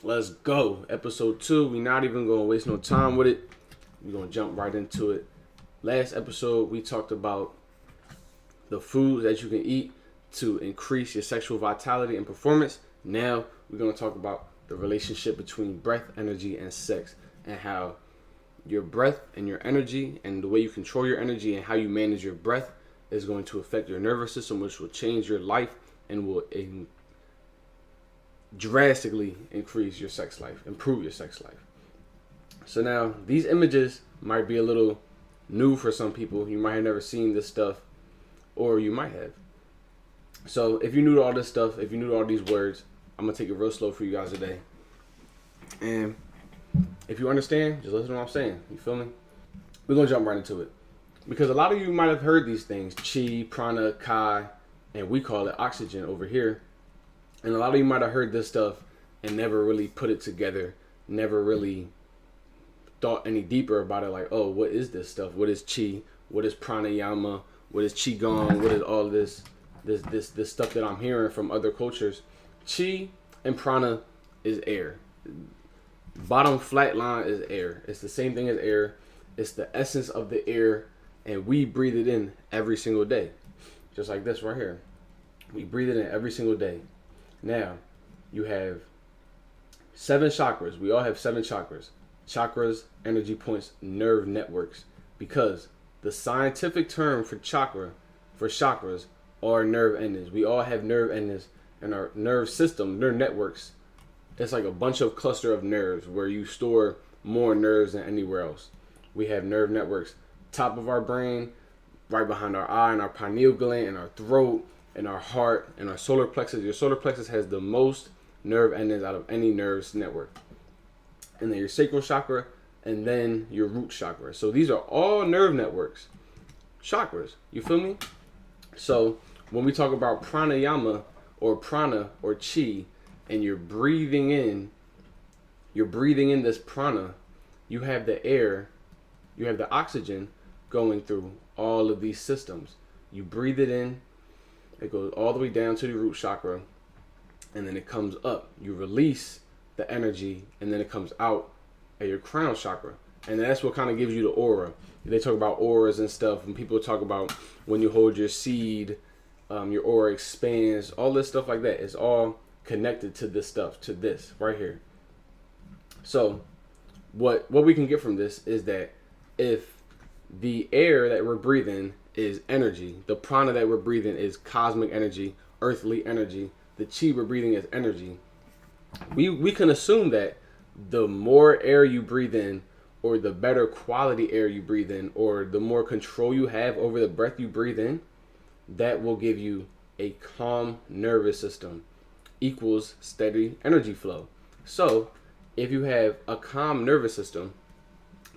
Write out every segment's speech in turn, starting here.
Let's go. Episode 2. We not even going to waste no time with it. We're going to jump right into it. Last episode, we talked about the foods that you can eat to increase your sexual vitality and performance. Now, we're going to talk about the relationship between breath, energy, and sex, and how your breath and your energy and the way you control your energy and how you manage your breath is going to affect your nervous system, which will change your life and will drastically increase your sex life, improve your sex life. So now these images might be a little new for some people. You might have never seen this stuff, or you might have. So if you're new to all this stuff, if you're new to all these words, I'm gonna take it real slow for you guys today. And if you understand, just listen to what I'm saying. You feel me? We're gonna jump right into it. Because a lot of you might have heard these things, chi, prana, kai, and we call it oxygen over here. And a lot of you might have heard this stuff and never really put it together, never really thought any deeper about it. Like, oh, what is this stuff? What is chi? What is pranayama? What is qigong? What is all this stuff that I'm hearing from other cultures? Chi and prana is air. Bottom flat line is air. It's the same thing as air. It's the essence of the air, and we breathe it in every single day. Just like this right here. We breathe it in every single day. Now, you have 7 chakras. We all have 7 chakras. Chakras, energy points, nerve networks. Because the scientific term for chakras, are nerve endings. We all have nerve endings in our nerve system, nerve networks. It's like a bunch of cluster of nerves where you store more nerves than anywhere else. We have nerve networks top of our brain, right behind our eye, and our pineal gland, and our throat, and our heart, and our solar plexus. Your solar plexus has the most nerve endings out of any nerves network. And then your sacral chakra, and then your root chakra. So these are all nerve networks. Chakras. You feel me? So when we talk about pranayama or prana or chi, and you're breathing in this prana, you have the air, you have the oxygen going through all of these systems. You breathe it in, it goes all the way down to the root chakra, and then it comes up. You release the energy, and then it comes out at your crown chakra. And that's what kind of gives you the aura. They talk about auras and stuff, and people talk about when you hold your seed, your aura expands, all this stuff like that. It's all connected to this stuff, to this right here. So what we can get from this is that if the air that we're breathing is energy, the prana that we're breathing is cosmic energy, earthly energy, the chi we're breathing is energy, we can assume that the more air you breathe in, or the better quality air you breathe in, or the more control you have over the breath you breathe in, that will give you a calm nervous system equals steady energy flow. So if you have a calm nervous system,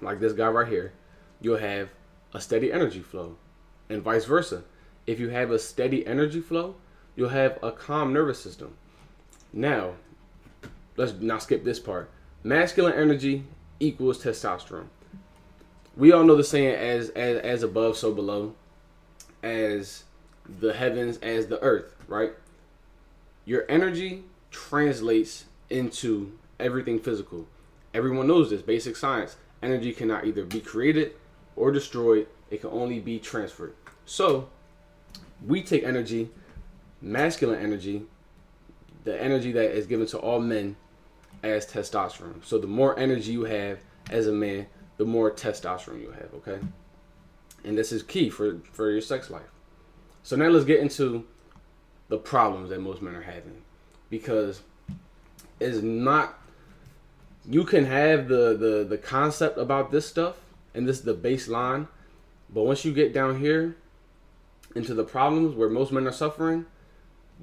like this guy right here, you'll have a steady energy flow, and vice versa. If you have a steady energy flow, you'll have a calm nervous system. Now, let's not skip this part. Masculine energy equals testosterone. We all know the saying as above, so below, as the heavens, as the earth, right? Your energy translates into everything physical. Everyone knows this, basic science. Energy cannot either be created or destroyed. It can only be transferred. So we take energy, masculine energy, the energy that is given to all men, as testosterone. So the more energy you have as a man, the more testosterone you have, okay? And this is key for your sex life. So now let's get into the problems that most men are having. Because it's not, you can have the concept about this stuff, and this is the baseline, but once you get down here into the problems where most men are suffering,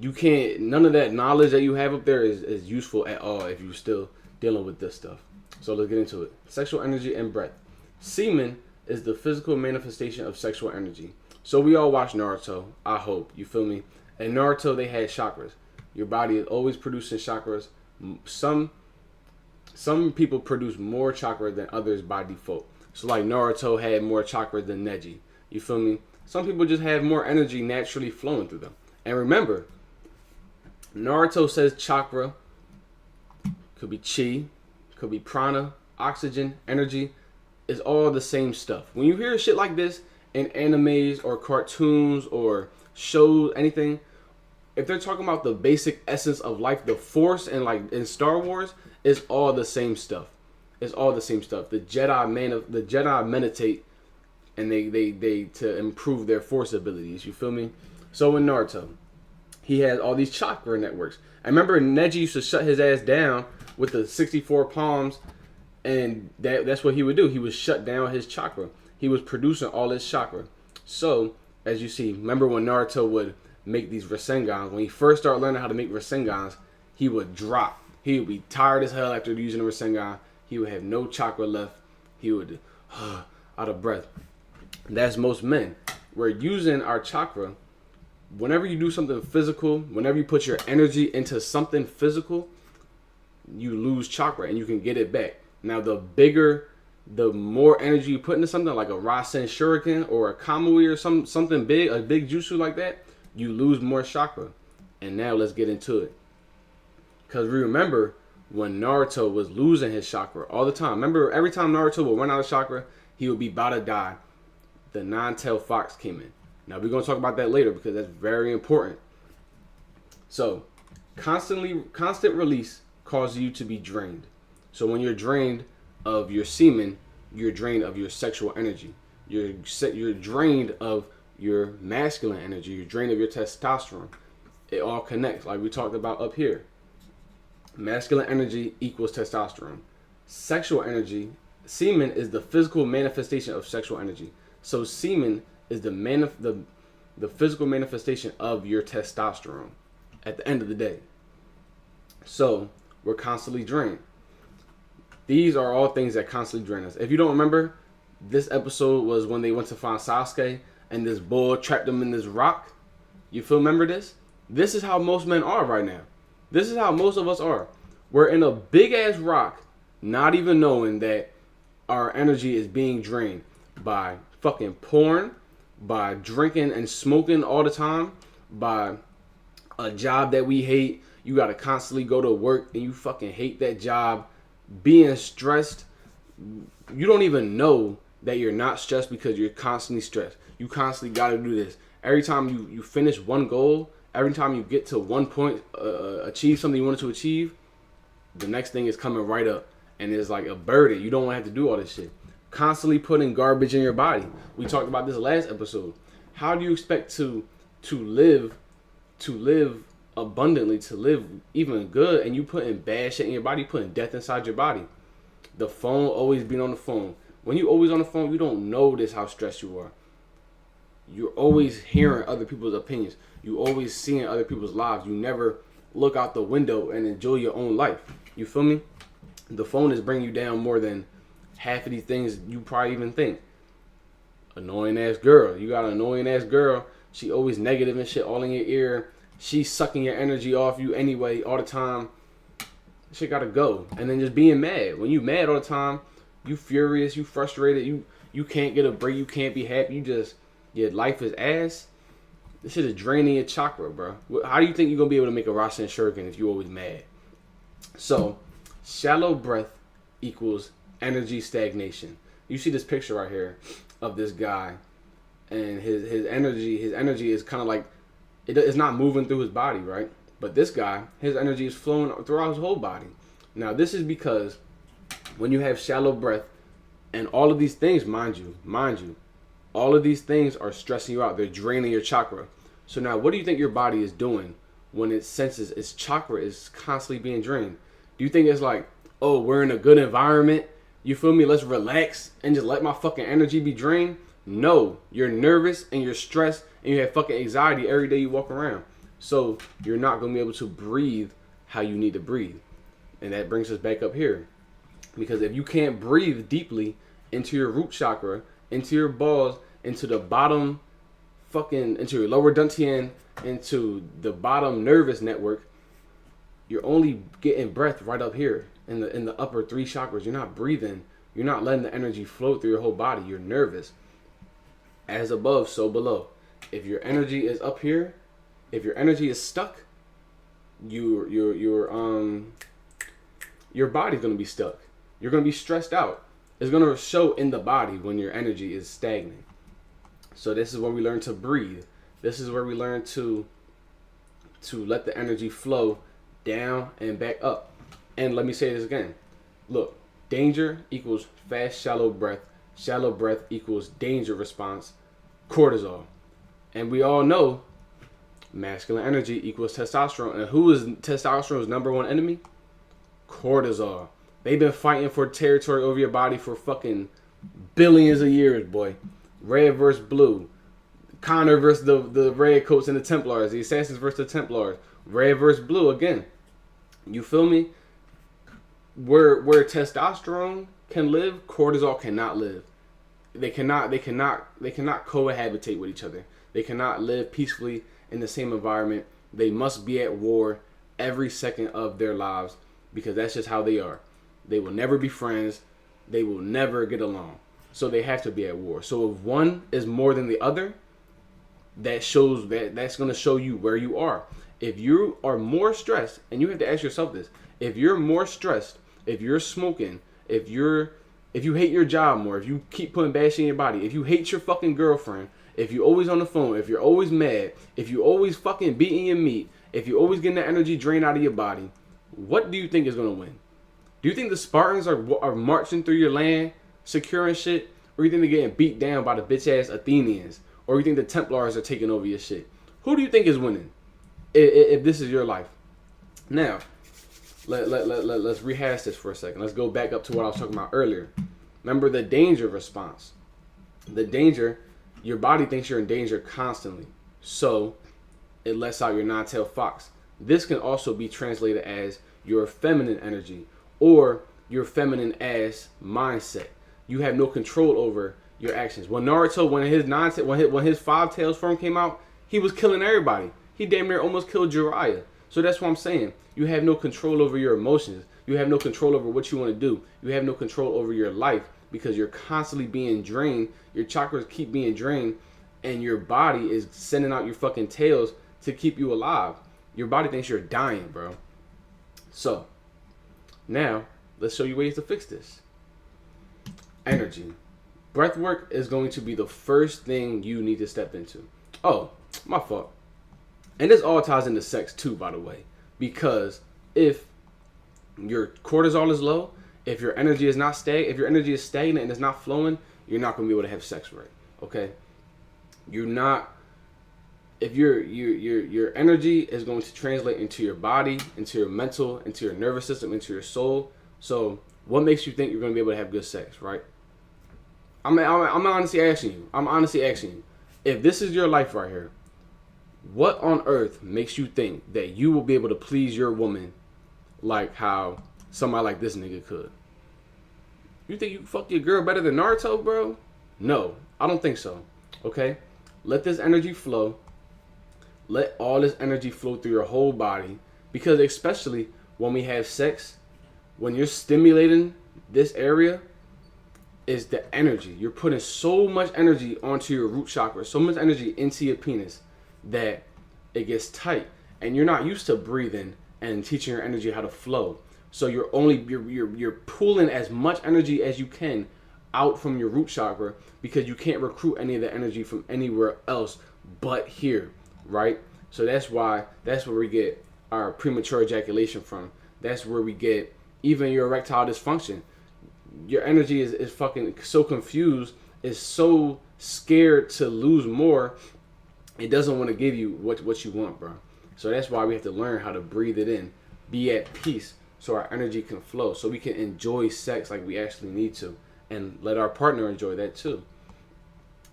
you can't, none of that knowledge that you have up there is useful at all if you're still dealing with this stuff. So let's get into it. Sexual energy and breath. Semen is the physical manifestation of sexual energy. So we all watch Naruto, I hope, you feel me? In Naruto, they had chakras. Your body is always producing chakras. Some people produce more chakra than others by default. So like Naruto had more chakra than Neji. You feel me? Some people just have more energy naturally flowing through them. And remember, Naruto says chakra could be chi, could be prana, oxygen, energy. It's all the same stuff. When you hear shit like this in animes or cartoons or shows, anything, if they're talking about the basic essence of life, the force, and like in Star Wars, it's all the same stuff. It's all the same stuff. The Jedi meditate, and they to improve their force abilities. You feel me? So in Naruto, he has all these chakra networks. I remember Neji used to shut his ass down with the 64 palms, and that's what he would do. He would shut down his chakra. He was producing all his chakra. So as you see, remember when Naruto would make these Rasengans? When he first started learning how to make Rasengans, he would drop. He would be tired as hell after using the Rasengan. He would have no chakra left. He would out of breath. That's most men. We're using our chakra. Whenever you do something physical, whenever you put your energy into something physical, you lose chakra and you can get it back. Now, the more energy you put into something like a Rasen Shuriken or a Kamui or something big, a big jutsu like that, you lose more chakra. And now let's get into it. Because remember when Naruto was losing his chakra all the time. Remember, every time Naruto would run out of chakra, he would be about to die. The nine-tailed fox came in. Now, we're going to talk about that later because that's very important. So, constant release causes you to be drained. So, when you're drained of your semen, you're drained of your sexual energy. You're drained of your masculine energy. You're drained of your testosterone. It all connects, like we talked about up here. Masculine energy equals testosterone. Sexual energy, semen is the physical manifestation of sexual energy. So semen is the physical manifestation of your testosterone at the end of the day. So we're constantly drained. These are all things that constantly drain us. If you don't remember, this episode was when they went to find Sasuke and this bull trapped them in this rock. You remember this? This is how most men are right now. This is how most of us are. We're in a big ass rock, not even knowing that our energy is being drained by fucking porn, by drinking and smoking all the time, by a job that we hate. You gotta constantly go to work and you fucking hate that job. Being stressed, you don't even know that you're not stressed because you're constantly stressed. You constantly gotta do this. Every time you finish one goal, every time you get to one point, achieve something you wanted to achieve, the next thing is coming right up. And it's like a burden. You don't want to have to do all this shit. Constantly putting garbage in your body. We talked about this last episode. How do you expect to live abundantly, to live even good, and you putting bad shit in your body, putting death inside your body? The phone, always being on the phone. When you always on the phone, you don't notice how stressed you are. You're always hearing other people's opinions. You always seeing other people's lives. You never look out the window and enjoy your own life. You feel me? The phone is bringing you down more than half of these things you probably even think. Annoying ass girl. You got an annoying ass girl. She always negative and shit all in your ear. She's sucking your energy off you anyway all the time. Shit gotta go. And then just being mad. When you mad all the time, you furious, you frustrated, you can't get a break, you can't be happy, your life is ass. This shit is draining your chakra, bro. How do you think you're gonna be able to make a Rasen Shuriken if you're always mad? So, shallow breath equals energy stagnation. You see this picture right here of this guy, and his energy is kind of like it's not moving through his body, right? But this guy, his energy is flowing throughout his whole body. Now, this is because when you have shallow breath, and all of these things, mind you, all of these things are stressing you out. They're draining your chakra. So now, what do you think your body is doing when it senses its chakra is constantly being drained? Do you think it's like, oh, we're in a good environment, you feel me, let's relax and just let my fucking energy be drained? No, you're nervous and you're stressed and you have fucking anxiety every day you walk around. So you're not going to be able to breathe how you need to breathe. And that brings us back up here. Because if you can't breathe deeply into your root chakra, into your balls, into the bottom into your lower dantian, into the bottom nervous network, you're only getting breath right up here in the upper three chakras. You're not breathing. You're not letting the energy flow through your whole body. You're nervous. As above, so below. If your energy is up here, if your energy is stuck, you're your body's going to be stuck. You're going to be stressed out. It's going to show in the body when your energy is stagnant. So this is where we learn to breathe. This is where we learn to let the energy flow down and back up. And let me say this again. Look, danger equals fast, shallow breath. Shallow breath equals danger response, cortisol. And we all know masculine energy equals testosterone. And who is testosterone's number one enemy? Cortisol. They've been fighting for territory over your body for fucking billions of years, boy. Red versus blue. Connor versus the red coats and the Templars. The Assassins versus the Templars. Red versus blue again. You feel me? Where testosterone can live, cortisol cannot live. They cannot cohabitate with each other. They cannot live peacefully in the same environment. They must be at war every second of their lives because that's just how they are. They will never be friends. They will never get along. So they have to be at war. So if one is more than the other, that's going to show you where you are. If you are more stressed, and you have to ask yourself this, if you're more stressed, if you're smoking, if you hate your job more, if you keep putting bad shit in your body, if you hate your fucking girlfriend, if you're always on the phone, if you're always mad, if you always fucking beating your meat, if you're always getting the energy drained out of your body, what do you think is going to win? Do you think the Spartans are marching through your land, securing shit? Or you think they're getting beat down by the bitch-ass Athenians? Or you think the Templars are taking over your shit? Who do you think is winning if this is your life? Now, let's rehash this for a second. Let's go back up to what I was talking about earlier. Remember the danger response. The danger, your body thinks you're in danger constantly. So it lets out your nine-tailed fox. This can also be translated as your feminine energy or your feminine ass mindset. You have no control over your actions. When Naruto, when his five tails form came out, he was killing everybody. He damn near almost killed Jiraiya. So that's what I'm saying. You have no control over your emotions. You have no control over what you want to do. You have no control over your life because you're constantly being drained. Your chakras keep being drained, and your body is sending out your fucking tails to keep you alive. Your body thinks you're dying, bro. So now let's show you ways to fix this. Energy. Breath work is going to be the first thing you need to step into. Oh, my fault. And this all ties into sex too, by the way. Because if your cortisol is low, if your energy is stagnant and it's not flowing, you're not going to be able to have sex right. Okay? You're not. If your energy is going to translate into your body, into your mental, into your nervous system, into your soul. So what makes you think you're going to be able to have good sex, right? I'm honestly asking you. If this is your life right here, what on earth makes you think that you will be able to please your woman like how somebody like this nigga could? You think you fuck your girl better than Naruto, bro? No, I don't think so. Okay? Let this energy flow. Let all this energy flow through your whole body. Because especially when we have sex, when you're stimulating this area, is the energy. You're putting so much energy onto your root chakra, so much energy into your penis that it gets tight. And you're not used to breathing and teaching your energy how to flow. So you're pulling as much energy as you can out from your root chakra because you can't recruit any of the energy from anywhere else but here, right? So that's where we get our premature ejaculation from. That's where we get even your erectile dysfunction. Your energy is fucking so confused, is so scared to lose more, it doesn't want to give you what you want, bro. So that's why we have to learn how to breathe it in, be at peace, so our energy can flow, so we can enjoy sex like we actually need to, and let our partner enjoy that too.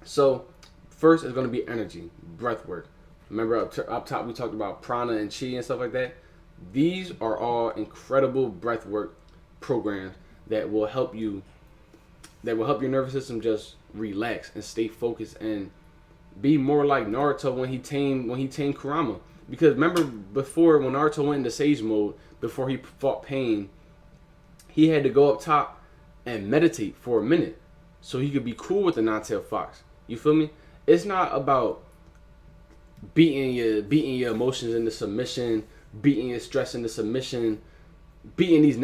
So first is going to be energy, breath work. Remember up top we talked about prana and chi and stuff like that. These are all incredible breath work programs that will help your nervous system just relax and stay focused and be more like Naruto when he tamed Kurama. Because remember before, when Naruto went into Sage mode, before he fought pain, he had to go up top and meditate for a minute so he could be cool with the nine-tailed fox. You feel me? It's not about beating your emotions into submission, beating your stress into submission, beating this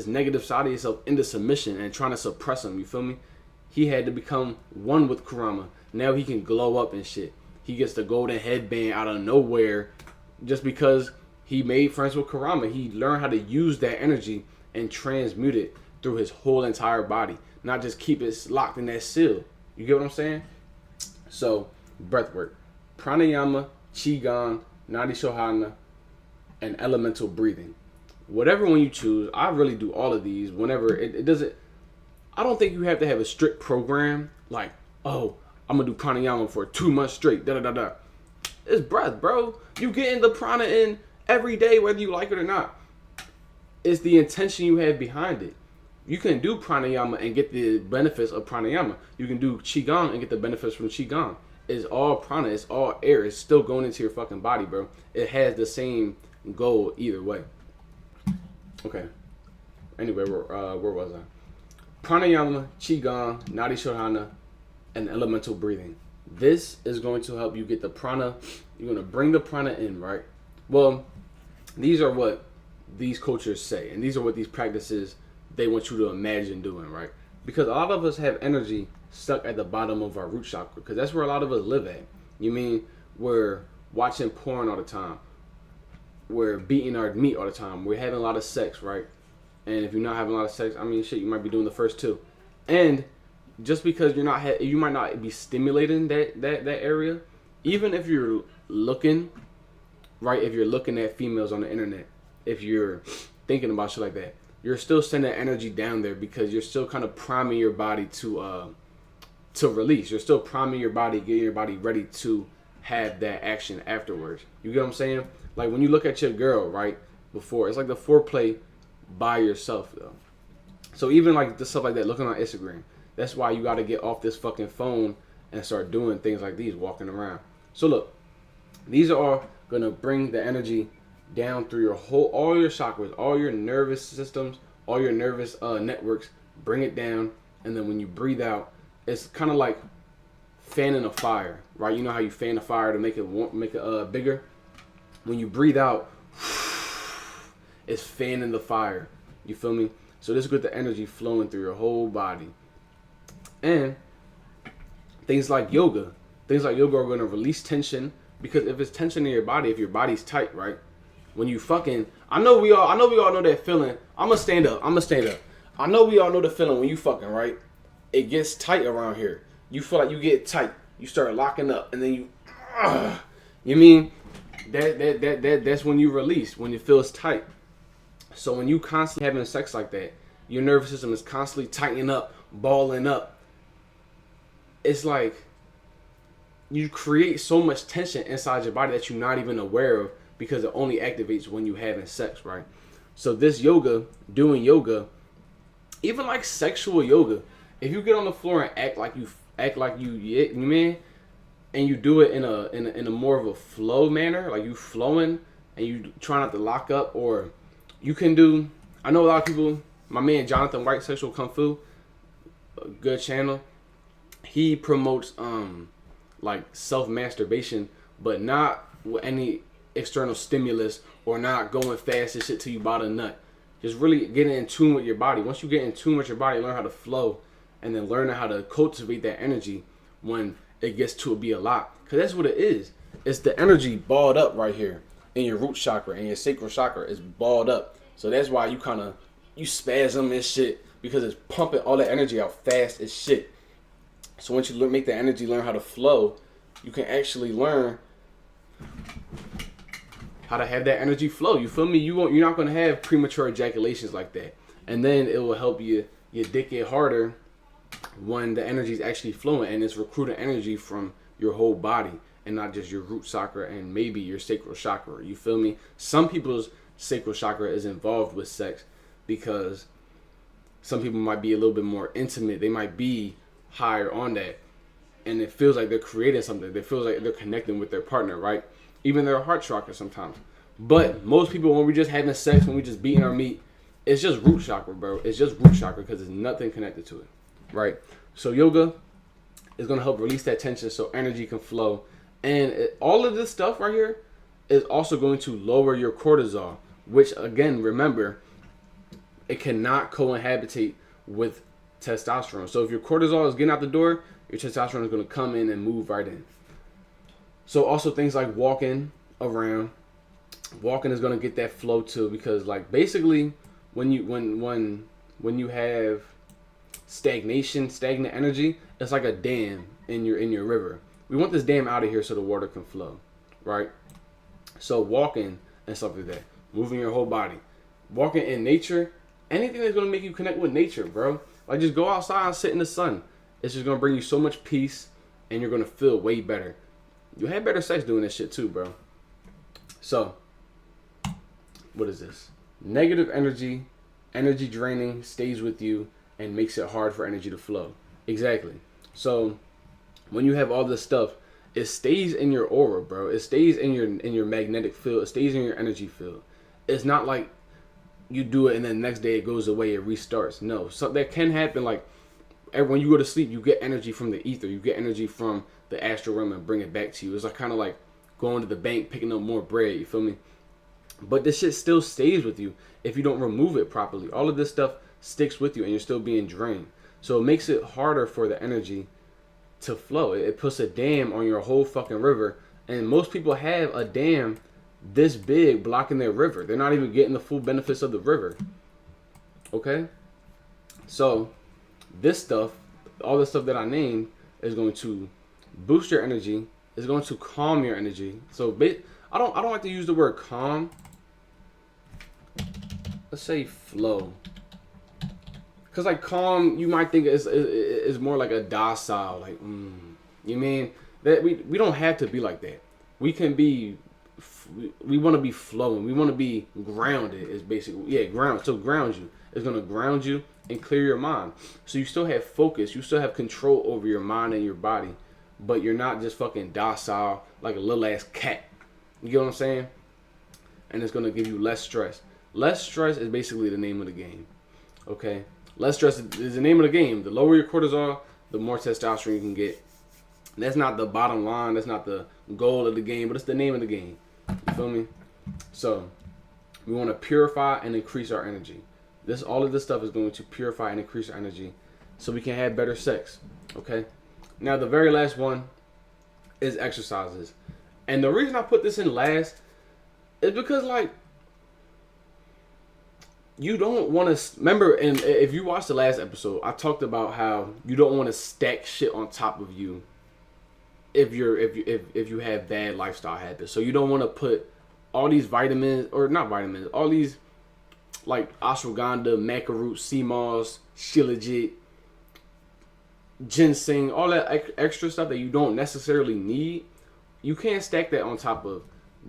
negative side of yourself into submission and trying to suppress them. You feel me? He had to become one with Kurama. Now he can glow up and shit. He gets the golden headband out of nowhere just because he made friends with Kurama. He learned how to use that energy and transmute it through his whole entire body, not just keep it locked in that seal. You get what I'm saying? So, breath work, pranayama, qigong, nadi shodhana, and elemental breathing. Whatever one you choose, I really do all of these whenever it doesn't. I don't think you have to have a strict program like, oh, I'm gonna do pranayama for 2 months straight. Da da da da. It's breath, bro. You getting the prana in every day, whether you like it or not. It's the intention you have behind it. You can do pranayama and get the benefits of pranayama. You can do qigong and get the benefits from qigong. It's all prana. It's all air. It's still going into your fucking body, bro. It has the same goal either way. Okay. Anyway, where was I? Pranayama, qigong, nadi shodhana, and elemental breathing. This is going to help you get the prana. You're going to bring the prana in, right? Well, these are what these cultures say, and these are what these practices they want you to imagine doing, right? Because a lot of us have energy stuck at the bottom of our root chakra, because that's where a lot of us live at. You mean we're watching porn all the time, we're beating our meat all the time, we're having a lot of sex, right? And if you're not having a lot of sex, I mean, shit, you might be doing the first two. And just because you might not be stimulating that area, even if you're looking, right? If you're looking at females on the internet, if you're thinking about shit like that, you're still sending energy down there because you're still kind of priming your body to release. You're still priming your body, getting your body ready to have that action afterwards. You get what I'm saying? Like when you look at your girl, right, before, it's like the foreplay by yourself, though. So even like the stuff like that, looking on Instagram, that's why you got to get off this fucking phone and start doing things like these, walking around. So look, these are all going to bring the energy down through all your chakras, all your nervous systems, all your nervous networks. Bring it down, and then when you breathe out, it's kind of like fanning a fire, right? You know how you fan a fire to make it bigger. When you breathe out, it's fanning the fire. You feel me? So this is good, the energy flowing through your whole body. And things like yoga are going to release tension, because if it's tension in your body, if your body's tight, right? When you fucking, I know we all know that feeling. I'm gonna stand up. I know we all know the feeling when you fucking, right? It gets tight around here. You feel like you get tight. You start locking up, and then you mean that's when you release, when it feels tight. So when you constantly having sex like that, your nervous system is constantly tightening up, balling up. It's like you create so much tension inside your body that you're not even aware of, because it only activates when you having sex, right? So this yoga, doing yoga, even like sexual yoga, if you get on the floor and act like you man, and you do it in a more of a flow manner, like you flowing and you try not to lock up, or you can do, I know a lot of people, my man Jonathan White, Sexual Kung Fu, a good channel, he promotes like self-masturbation, but not with any external stimulus, or not going fast and shit till you bought a nut. Just really getting in tune with your body. Once you get in tune with your body, learn how to flow, and then learning how to cultivate that energy when it gets to be a lot. Because that's what it is. It's the energy balled up right here in your root chakra, and your sacral chakra is balled up. So that's why you spasm and shit, because it's pumping all that energy out fast as shit. So once you make the energy learn how to flow, you can actually learn how to have that energy flow. You feel me? You're not going to have premature ejaculations like that. And then it will help your dick get harder when the energy is actually flowing, and it's recruiting energy from your whole body and not just your root chakra and maybe your sacral chakra. You feel me? Some people's sacral chakra is involved with sex because some people might be a little bit more intimate. They might be higher on that, and it feels like they're creating something. It feels like they're connecting with their partner, right? Even their heart chakra sometimes. But most people, when we're just having sex, when we just beating our meat, it's just root chakra, bro. It's just root chakra because there's nothing connected to it, right? So yoga is going to help release that tension so energy can flow. And all of this stuff right here is also going to lower your cortisol, which again, remember, it cannot cohabitate with testosterone. So if your cortisol is getting out the door, your testosterone is going to come in and move right in. So also things like walking around. Walking is going to get that flow too, because like basically when you have stagnant energy, it's like a dam in your river. We want this dam out of here so the water can flow, right? So walking and stuff like that, moving your whole body, walking in nature, anything that's gonna make you connect with nature, bro. Like just go outside and sit in the sun. It's just gonna bring you so much peace, and you're gonna feel way better. You have better sex doing this shit too, bro. So, what is this? Negative energy draining, stays with you and makes it hard for energy to flow. Exactly. So when you have all this stuff, it stays in your aura, bro. It stays in your magnetic field. It stays in your energy field. It's not like you do it and then the next day it goes away, it restarts. No, so that can happen. Like when you go to sleep, you get energy from the ether. You get energy from the astral realm and bring it back to you. It's like kind of like going to the bank, picking up more bread. You feel me? But this shit still stays with you if you don't remove it properly. All of this stuff sticks with you and you're still being drained. So it makes it harder for the energy to flow. It puts a dam on your whole fucking river. And most people have a dam this big blocking their river. They're not even getting the full benefits of the river. Okay? So this stuff, all the stuff that I named, is going to boost your energy. It's going to calm your energy. So I don't like to use the word calm. Let's say flow. Because like calm, you might think is more like a docile, like, you mean? That we don't have to be like that. We can be, we want to be flowing. We want to be grounded is basically, yeah, ground. So ground you. It's going to ground you and clear your mind. So you still have focus. You still have control over your mind and your body. But you're not just fucking docile like a little ass cat. You get what I'm saying? And it's going to give you less stress. Less stress is basically the name of the game. Okay? Less stress is the name of the game. The lower your cortisol, the more testosterone you can get. That's not the bottom line. That's not the goal of the game, but it's the name of the game. You feel me? So, we want to purify and increase our energy. All of this stuff is going to purify and increase our energy so we can have better sex. Okay? Now, the very last one is exercises. And the reason I put this in last is because, like, you don't want to remember, and if you watched the last episode, I talked about how you don't want to stack shit on top of you if you have bad lifestyle habits. So you don't want to put all these vitamins, or not vitamins, all these like ashwagandha, maca root, sea moss, shilajit, ginseng, all that extra stuff that you don't necessarily need. You can't stack that on top of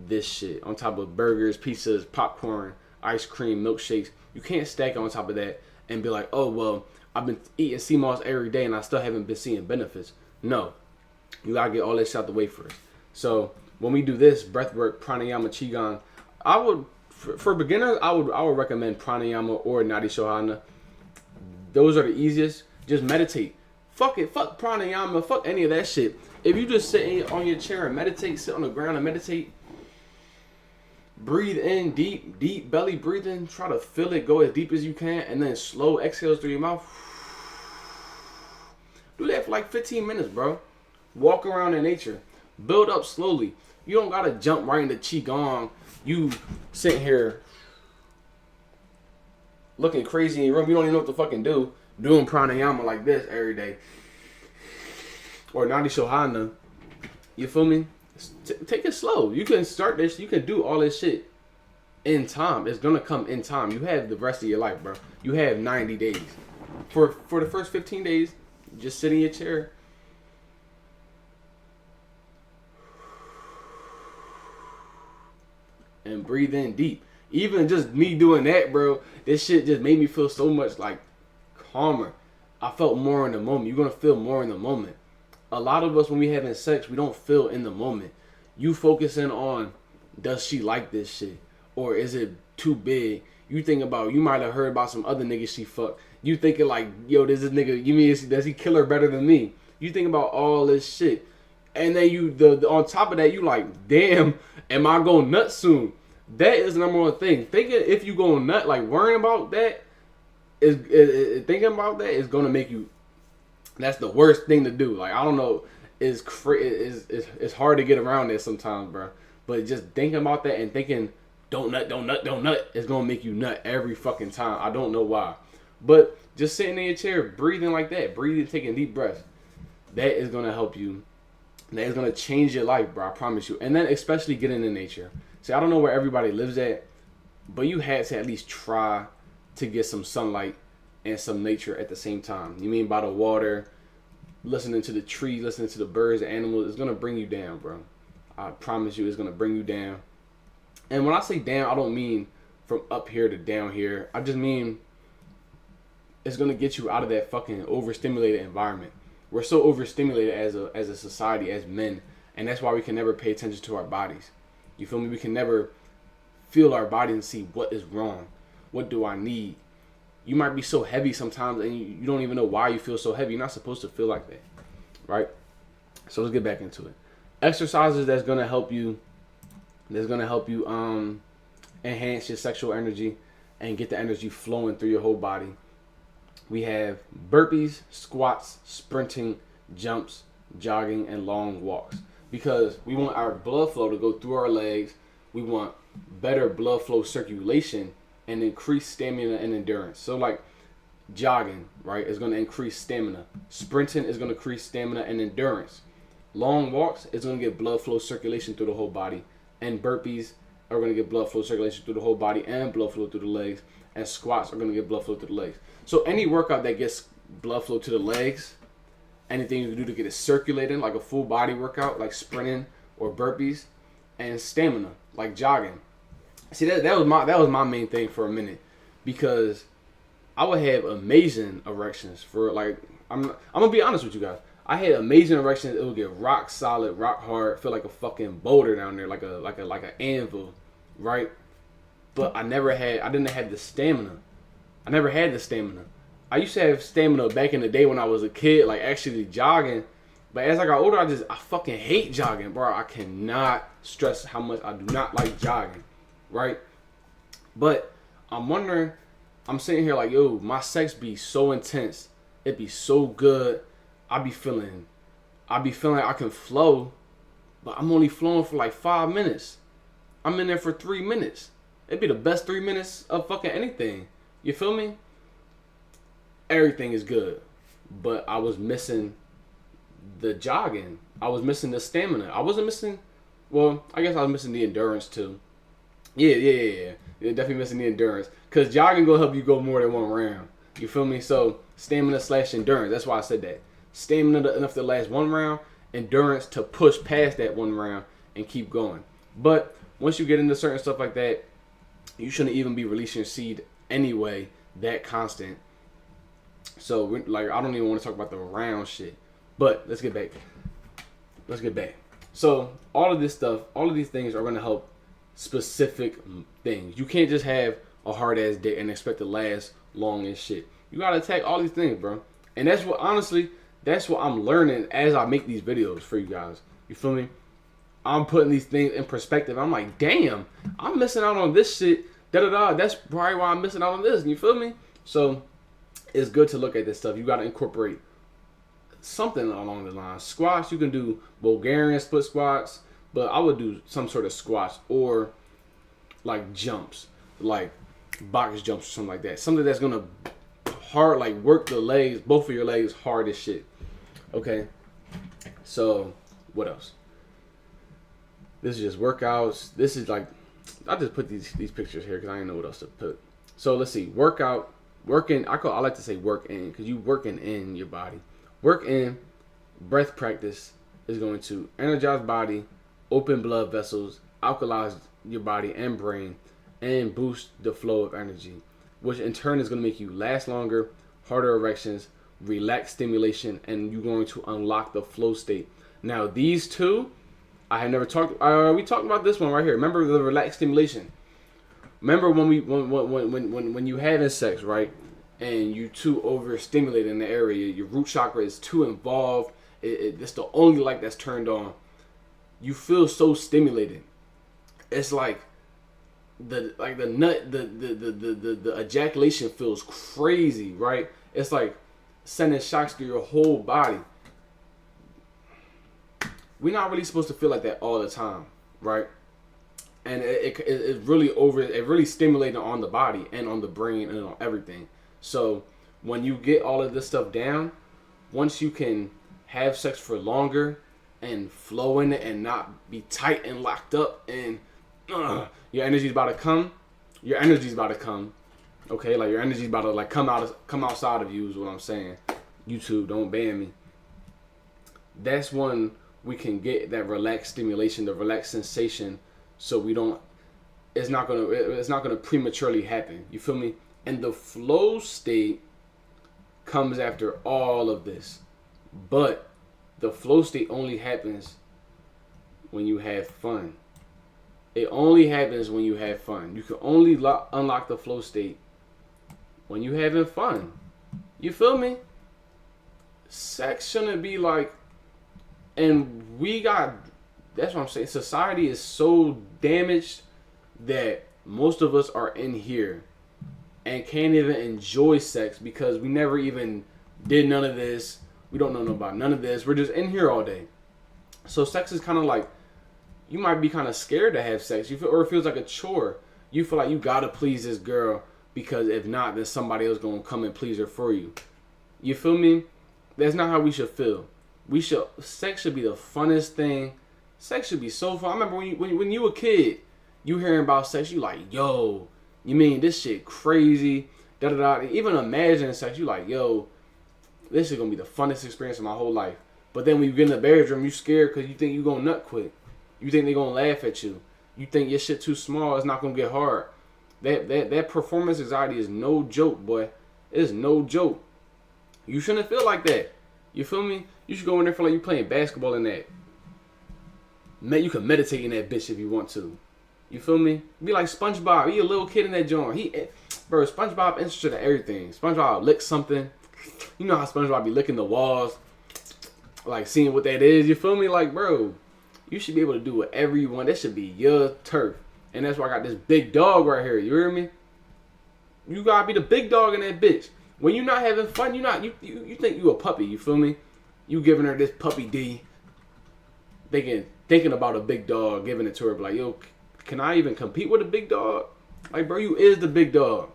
this shit, on top of burgers, pizzas, popcorn, ice cream, milkshakes. You can't stack it on top of that and be like, oh, well, I've been eating sea moss every day and I still haven't been seeing benefits. No. You gotta get all this out the way first. So when we do this breathwork, pranayama, qigong, I would, for beginners, I would recommend pranayama or nadi shohana. Those are the easiest. Just meditate. Fuck it. Fuck pranayama. Fuck any of that shit. If you just sit on your chair and meditate, sit on the ground and meditate, breathe in deep belly breathing. Try to feel it go as deep as you can, and then slow exhales through your mouth. Do that for like 15 minutes, bro. Walk around in nature. Build up slowly. You don't gotta jump right into qigong. You sitting here looking crazy in your room. You don't even know what to fucking do. Doing pranayama like this every day. Or nadi shohana. You feel me? Take it slow. You can start this. You can do all this shit in time. It's gonna come in time. You have the rest of your life, bro. You have 90 days. For the first 15 days, just sit in your chair. And breathe in deep. Even just me doing that, bro, this shit just made me feel so much like calmer. I felt more in the moment. You're gonna feel more in the moment. A lot of us, when we having sex, we don't feel in the moment. You focusing on, does she like this shit? Or is it too big? You think about, you might have heard about some other niggas she fucked. You thinking like, yo, does this nigga, you mean, does he kill her better than me? You think about all this shit. And then on top of that, you like, damn, am I going nuts soon? That is the number one thing. Thinking if you go nut, like worrying about that thinking about that is gonna make you. That's the worst thing to do. Like I don't know, it's hard to get around that sometimes, bro. But just thinking about that and thinking don't nut is gonna make you nut every fucking time. I don't know why, but just sitting in your chair, breathing like that, breathing, taking deep breaths, that is gonna help you. That is gonna change your life, bro. I promise you. And then especially getting in nature. See, I don't know where everybody lives at, but you had to at least try to get some sunlight and some nature at the same time. You mean by the water, listening to the trees, listening to the birds, the animals, it's gonna bring you down, bro. I promise you, it's gonna bring you down. And when I say down, I don't mean from up here to down here. I just mean it's gonna get you out of that fucking overstimulated environment. We're so overstimulated as a society, as men, and that's why we can never pay attention to our bodies. You feel me? We can never feel our body and see what is wrong. What do I need? You might be so heavy sometimes and you don't even know why you feel so heavy. You're not supposed to feel like that, right? So let's get back into it. Exercises that's gonna help you. Enhance your sexual energy and get the energy flowing through your whole body. We have burpees, squats, sprinting, jumps, jogging, and long walks. Because we want our blood flow to go through our legs. We want better blood flow circulation and increase stamina and endurance. So like jogging, right, is going to increase stamina. Sprinting is going to increase stamina and endurance. Long walks is going to get blood flow circulation through the whole body. And burpees are going to get blood flow circulation through the whole body and blood flow through the legs. And squats are going to get blood flow through the legs. So any workout that gets blood flow to the legs, anything you can do to get it circulating, like a full body workout, like sprinting or burpees, and stamina, like jogging. See, that was my main thing for a minute, because I would have amazing erections for like I'm gonna be honest with you guys. I had amazing erections. It would get rock solid, rock hard, feel like a fucking boulder down there, like an anvil, right? But I didn't have the stamina. I never had the stamina. I used to have stamina back in the day when I was a kid, like actually jogging. But as I got older, I fucking hate jogging, bro. I cannot stress how much I do not like jogging, right? But I'm wondering, I'm sitting here like, yo, my sex be so intense. It be so good. I be feeling I can flow, but I'm only flowing for like 5 minutes. I'm in there for 3 minutes. It'd be the best 3 minutes of fucking anything. You feel me? Everything is good, but I was missing the jogging. I was missing the stamina. I wasn't missing. Well, I guess I was missing the endurance too. Yeah. You're definitely missing the endurance, cause jogging gonna help you go more than one round. You feel me? So stamina / endurance. That's why I said that. Stamina enough to last one round. Endurance to push past that one round and keep going. But once you get into certain stuff like that, you shouldn't even be releasing your seed anyway. That constant. So like I don't even want to talk about the round shit. But let's get back. So all of this stuff, all of these things are going to help specific things. You can't just have a hard ass dick and expect to last long and shit. You got to attack all these things, bro. And that's what I'm learning as I make these videos for you guys. You feel me? I'm putting these things in perspective. I'm like, damn, I'm missing out on this shit. That's probably why I'm missing out on this. You feel me? So it's good to look at this stuff. You got to incorporate something along the lines. Squats, you can do Bulgarian split squats, but I would do some sort of squats or like jumps, like box jumps or something like that. Something that's gonna hard, like work the legs, both of your legs hard as shit. Okay, so what else? This is just workouts. This is like, I just put these pictures here because I didn't know what else to put. So let's see, working. I like to say work in, because you working in your body. Work in breath practice is going to energize body, open blood vessels, alkalize your body and brain, and boost the flow of energy, which in turn is going to make you last longer, harder erections, relaxed stimulation, and you're going to unlock the flow state. Now these two, I have never talked. We talked about this one right here. Remember the relaxed stimulation? Remember when you having sex, right? And you too overstimulated in the area, your root chakra is too involved. It's the only light that's turned on. You feel so stimulated. It's like the ejaculation feels crazy, right? It's like sending shocks to your whole body. We're not really supposed to feel like that all the time, right? And it really stimulating on the body and on the brain and on everything. So when you get all of this stuff down, once you can have sex for longer and flow in it and not be tight and locked up and your energy's about to come. Okay, like your energy's about to like come outside of you is what I'm saying. YouTube, don't ban me. That's when we can get that relaxed stimulation, the relaxed sensation, so we don't. It's not gonna prematurely happen. You feel me? And the flow state comes after all of this, but the flow state only happens when you have fun. It only happens when you have fun. You can only unlock the flow state when you having fun. You feel me? Sex shouldn't be like, and that's what I'm saying. Society is so damaged that most of us are in here and can't even enjoy sex because we never even did none of this. We don't know about none of this. We're just in here all day. So sex is kind of like, you might be kind of scared to have sex. Or it feels like a chore. You feel like you gotta please this girl because if not, then somebody else gonna come and please her for you. You feel me? That's not how we should feel. Sex should be the funnest thing. Sex should be so fun. I remember when you were a kid, you hearing about sex, you like, yo, you mean this shit crazy, da da da. Even imagining sex, you like, yo, this is gonna be the funnest experience of my whole life. But then when you get in the bedroom, you scared because you think you gonna nut quick. You think they gonna laugh at you. You think your shit too small. It's not gonna get hard. That performance anxiety is no joke, boy. It's no joke. You shouldn't feel like that. You feel me? You should go in there feel like you playing basketball in that. You can meditate in that bitch if you want to. You feel me? Be like SpongeBob. He a little kid in that joint. SpongeBob interested in everything. SpongeBob lick something. You know how SpongeBob be licking the walls, like seeing what that is. You feel me? Like, bro, you should be able to do whatever you want. That should be your turf. And that's why I got this big dog right here. You hear me? You gotta be the big dog in that bitch. When you're not having fun, you think you a puppy. You feel me? You giving her this puppy D, thinking about a big dog, giving it to her. Like, yo, can I even compete with a big dog? Like, bro, you is the big dog.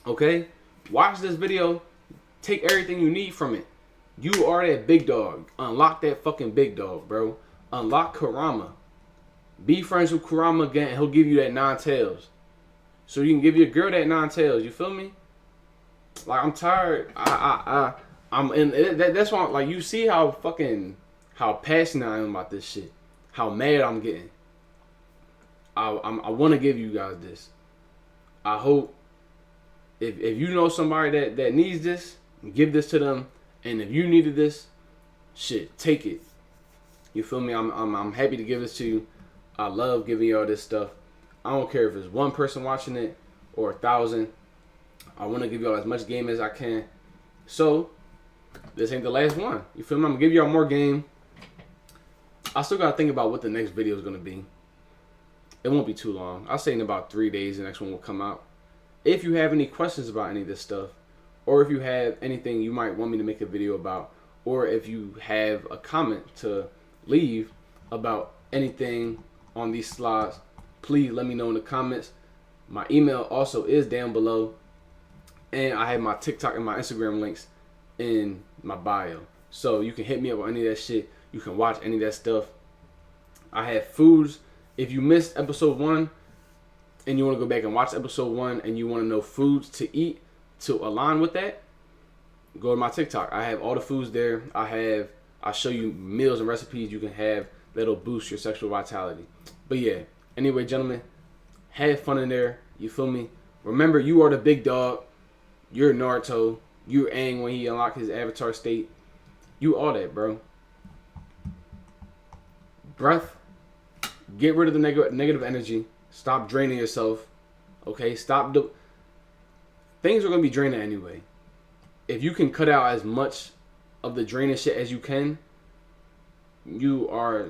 Okay? Watch this video. Take everything you need from it. You are that big dog. Unlock that fucking big dog, bro. Unlock Kurama. Be friends with Kurama again, and he'll give you that 9 tails. So you can give your girl that 9 tails. You feel me? Like, I'm tired. I'm in. That's why, like, you see how passionate I am about this shit. How mad I'm getting. I want to give you guys this. I hope if you know somebody that needs this, give this to them. And if you needed this, shit, take it. You feel me? I'm happy to give this to you. I love giving y'all this stuff. I don't care if it's one person watching it or 1,000. I want to give y'all as much game as I can. So, this ain't the last one. You feel me? I'm going to give y'all more game. I still got to think about what the next video is going to be. It won't be too long. I'll say in about 3 days the next one will come out. If you have any questions about any of this stuff, or if you have anything you might want me to make a video about, or if you have a comment to leave about anything on these slides, please let me know in the comments. My email also is down below, and I have my TikTok and my Instagram links in my bio, so you can hit me up on any of that shit. You can watch any of that stuff. I have foods. If you missed episode 1 and you want to go back and watch episode 1 and you want to know foods to eat to align with that, go to my TikTok. I have all the foods there. I show you meals and recipes you can have that'll boost your sexual vitality. But yeah, anyway, gentlemen, have fun in there. You feel me? Remember, you are the big dog. You're Naruto. You're Aang when he unlocked his avatar state. You all that, bro. Breath. Get rid of the negative energy. Stop draining yourself. Okay? Things are going to be draining anyway. If you can cut out as much of the draining shit as you can, you're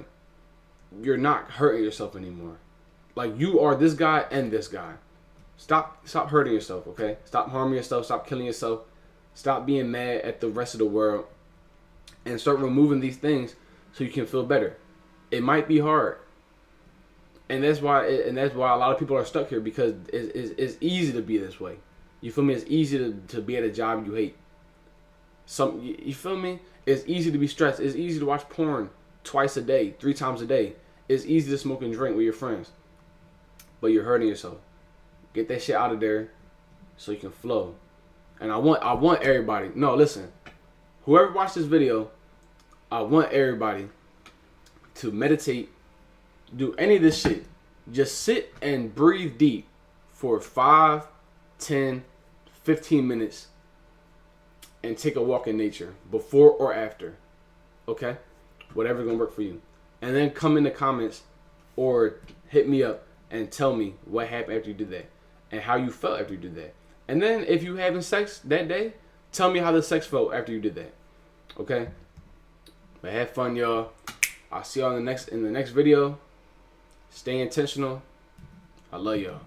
not hurting yourself anymore. Like, you are this guy and this guy. Stop hurting yourself, okay? Stop harming yourself. Stop killing yourself. Stop being mad at the rest of the world. And start removing these things so you can feel better. It might be hard. And that's why a lot of people are stuck here, because it's easy to be this way. You feel me? It's easy to be at a job you hate. You feel me? It's easy to be stressed. It's easy to watch porn twice a day, 3 times a day. It's easy to smoke and drink with your friends. But you're hurting yourself. Get that shit out of there so you can flow. And I want everybody. No, listen. Whoever watched this video, I want everybody to meditate, do any of this shit. Just sit and breathe deep for 5, 10, 15 minutes and take a walk in nature before or after. Okay? Whatever's gonna work for you. And then come in the comments or hit me up and tell me what happened after you did that and how you felt after you did that. And then if you having sex that day, tell me how the sex felt after you did that. Okay? But have fun, y'all. I'll see y'all in the next video. Stay intentional. I love y'all.